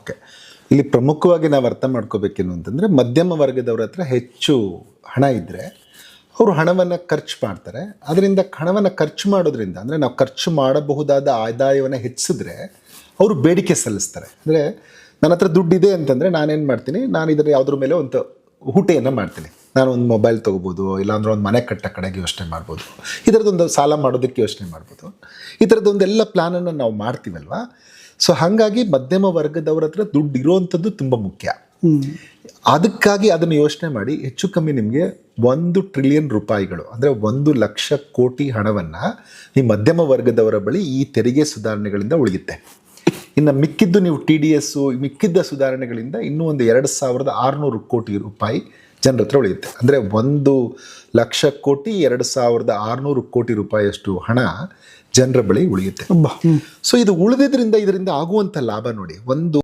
Okay, ಇಲ್ಲಿ ಪ್ರಮುಖವಾಗಿ ನಾವು ಅರ್ಥ ಮಾಡ್ಕೋಬೇಕೇನು ಅಂತಂದರೆ, ಮಧ್ಯಮ ವರ್ಗದವ್ರ ಹತ್ರ ಹೆಚ್ಚು ಹಣ ಇದ್ದರೆ ಅವರು ಹಣವನ್ನು ಖರ್ಚು ಮಾಡ್ತಾರೆ. ಅದರಿಂದ ಹಣವನ್ನು ಖರ್ಚು ಮಾಡೋದ್ರಿಂದ, ಅಂದರೆ ನಾವು ಖರ್ಚು ಮಾಡಬಹುದಾದ ಆದಾಯವನ್ನು ಹೆಚ್ಚಿಸಿದ್ರೆ ಅವರು ಬೇಡಿಕೆ ಸಲ್ಲಿಸ್ತಾರೆ. ಅಂದರೆ ನನ್ನ ಹತ್ರ ದುಡ್ಡಿದೆ ಅಂತಂದರೆ ನಾನೇನು ಮಾಡ್ತೀನಿ, ನಾನು ಇದರ ಯಾವುದ್ರ ಮೇಲೆ ಒಂದು ಹೂಟೆಯನ್ನು ಮಾಡ್ತೀನಿ. ನಾನು ಒಂದು ಮೊಬೈಲ್ ತೊಗೋಬೋದು, ಇಲ್ಲಾಂದ್ರೆ ಒಂದು ಮನೆ ಕಟ್ಟ ಕಡೆಗೆ ಯೋಚನೆ ಮಾಡ್ಬೋದು, ಈ ಥರದ್ದೊಂದು ಸಾಲ ಮಾಡೋದಕ್ಕೆ ಯೋಚನೆ ಮಾಡ್ಬೋದು. ಈ ಥರದ್ದೊಂದೆಲ್ಲ ಪ್ಲ್ಯಾನನ್ನು ನಾವು ಮಾಡ್ತೀವಲ್ವ. ಸೊ ಹಾಗಾಗಿ ಮಧ್ಯಮ ವರ್ಗದವ್ರ ಹತ್ರ ದುಡ್ಡು ಇರೋವಂಥದ್ದು ತುಂಬ ಮುಖ್ಯ. ಅದಕ್ಕಾಗಿ ಅದನ್ನು ಯೋಚನೆ ಮಾಡಿ ಹೆಚ್ಚು ಕಮ್ಮಿ ನಿಮಗೆ 1 ಟ್ರಿಲಿಯನ್ ರೂಪಾಯಿಗಳು, ಅಂದರೆ 1,00,000 ಕೋಟಿ ಹಣವನ್ನು ಈ ಮಧ್ಯಮ ವರ್ಗದವರ ಬಳಿ ಈ ತೆರಿಗೆ ಸುಧಾರಣೆಗಳಿಂದ ಉಳಿಯುತ್ತೆ. ಇನ್ನು ಮಿಕ್ಕಿದ್ದು ನೀವು TDS ಮಿಕ್ಕಿದ್ದ ಸುಧಾರಣೆಗಳಿಂದ ಇನ್ನೂ ಒಂದು 2,600 ಕೋಟಿ ರೂಪಾಯಿ ಜನರ ಹತ್ರ ಉಳಿಯುತ್ತೆ. ಅಂದರೆ 1,00,000 ಕೋಟಿ 2,600 ಕೋಟಿ ರೂಪಾಯಿಯಷ್ಟು ಹಣ ಜನರ ಬಳಿ ಉಳಿಯುತ್ತೆ. ಸೊ ಇದು ಉಳಿದಿದ್ರಿಂದ ಇದರಿಂದ ಆಗುವಂಥ ಲಾಭ ನೋಡಿ. ಒಂದು